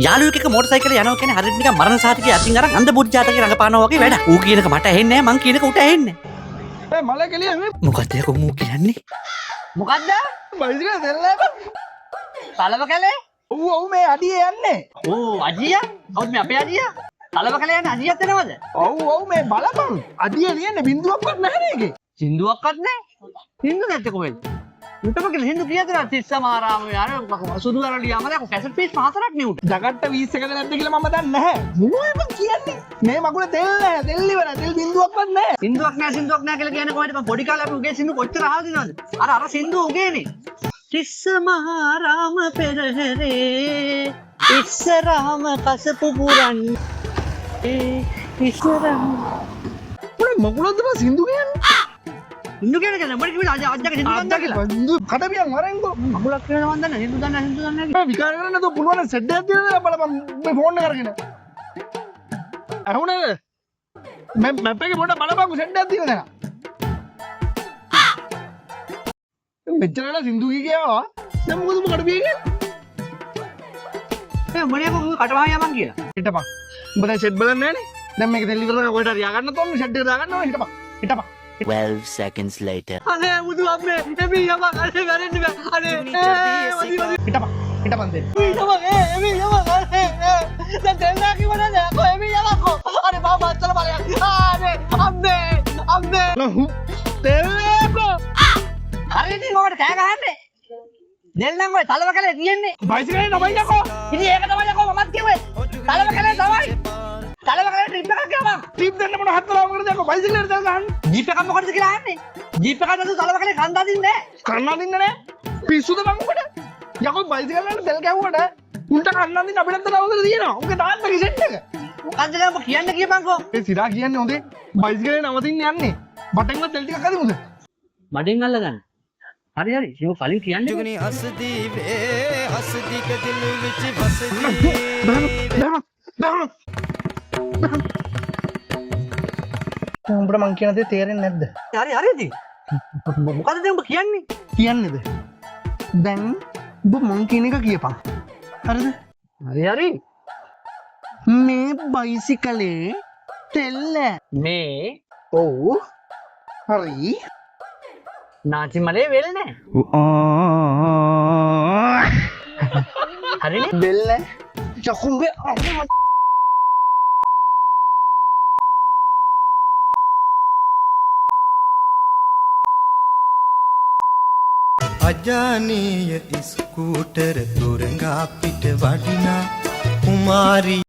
යාළුවෙක් එක්ක මොටර් සයිකලේ යනවා කියන්නේ හරියට නිකන් මරණ සාතිකේ අතින් අරන් අන්ධ බුද්ධ ජාතකේ රඟපානවා වගේ වැඩ. ඌ කියනක මට ඇහෙන්නේ නැහැ මං කියනක ඌට ඇහෙන්නේ නැහැ. මල කෙලියන්නේ. මොකද යකෝ මූ කියන්නේ? මොකද්ද? බයිසිකල් දෙල්ලේ බං. තලව කැලේ? ඔව් මේ අඩිය යන්නේ. ඕ අජියා? කවුද මේ අපේ අජියා? තලව කැලේ යන්නේ අජියත් එනවද? ඔව් මේ බලපන්. අඩිය ලියන්නේ බින්දුවක්වත් නැහැ නේද? සින්දුවක්වත් නැහැ. සින්දු නැත්තේ කොහෙද? උටම කියලා හින්දු කීයද තිස්සමාරාම යාර සුදු අරලියාම නේ කැසට් පීස් 4ක් නේ උට. ජගට්ට 20 එකද නැද්ද කියලා මම දන්නේ නැහැ. මොනවද මං කියන්නේ? මේ මගුල තෙල් නැහැ. තෙල් ඉවර. තෙල් බින්දුවක්වත් නැහැ. සින්දුවක් නැහැ කියලා කියන්නේ කොහෙද? මම පොඩි කාලේ අපි උගේ සින්දු කොච්චර අහලා දිනවද? අර සින්දුව උගේනේ. තිස්සමාරාම පෙරහැරේ ඉස්සරහම කසපු පුරන් ඉස්සරහම මොන මගුලද බං සින්දු කියන්නේ? සින්දු කියන්නේ මොකද කිව්වද? අජ්ජගේ සින්දු දන්නා කියලා. සින්දු කඩපියන් වරෙන්කෝ. මගුලක් කියනවා මන් දන්නේ. සින්දු දන්නා කියලා. මේ විකාර කරන්න නේද පුළුවන් සෙට් එකක් තියලා බලපන් මේ ෆෝන් එක අරගෙන. අහුණද? මම මැප් එකේ පොඩ බලපන් සෙට් එකක් තියලා නේද? මෙච්චරලා සින්දු කියනවා. දැන් මොකද උඹ කඩපිය කියන්නේ? ඒ මොනියක කටවහා යමන් කියලා. හිටපන්. උඹ දැන් සෙට් බලන්නේ නැහනේ. දැන් මේක දෙල්ලි කරලා කොහෙට හරි ය아가න්න තෝරන්නේ සෙට් එක දාගන්න ඕනේ හිටපන්. හිටපන්. 12 seconds later. අනේ බුදු අම්මේ එමි යමන් අනේ ගරන්න බෑ. අනේ හිටපන්. හිටපන් දෙන්න. එමි යමන් දැන් දෙන්නා කිව්වද කො එමි යමන් කො. අනේ බා මත්තල බලයක්. අනේ අම්මේ නහු දෙල්ලේකෝ. හරියට මොකට කෑ ගහන්නේ? දෙල් නම් ඔය තලව කැලේ තියෙන්නේ. බයිසිකලේ නමයි යකෝ. ඉතින් ඒක තමයි යකෝ මමත් කිව්වේ. තලව කැලේ තමයි. තලව කැලේ ට්‍රිප් එකක් ගියාම. ටීම් දෙන්න මොන හතරම කරද යකෝ බයිසිකලේ තල් ගහන්න. ජීප් එකක් මොකටද කියලා අහන්නේ? ජීප් එකක් නේද තලව කැලේ කන්ද අදින්නේ නැහැ. කන්න අදින්න නෑ. පිස්සුද මං උඹට? යකෝ බයිසිකල් වලට තෙල් ගැහුවට උන්ට කන්න අදින්න අපිට තවද තියෙනවා. උන්ගේ තාත්තගේ සෙට් එක. මොකද්ද කියලා ඔබ කියන්න කියපන්කෝ. ඒ සිරා කියන්නේ හොඳේ. බයිසිකලේ නවතින්න යන්නේ. බටෙන්වත් තෙල් ටිකක් අදිමුද? මඩෙන් අල්ලගන්න. හරි හරි ඒක කලින් කියන්නේ. जुगनी हसदी वे हसदी के दिल विच बसदी උඹට මං කියන දේ තේරෙන්නේ නැද්ද? හරි හරි ඉතින්. මොකද්ද දැන් ඔබ කියන්නේ? කියන්නේද? දැන් ඔබ මං කියන එක කියපන්. හරිද? හරි හරි. මේ බයිසිකලේ තෙල් මේ ඔව්. හරි. නාචි මලේ වෙල් නැහැ. හරිනේ? බෙල්ල යකුඹේ අම්මා अजानीय स्कूटर तुरंगा पिट वडिना कुमारी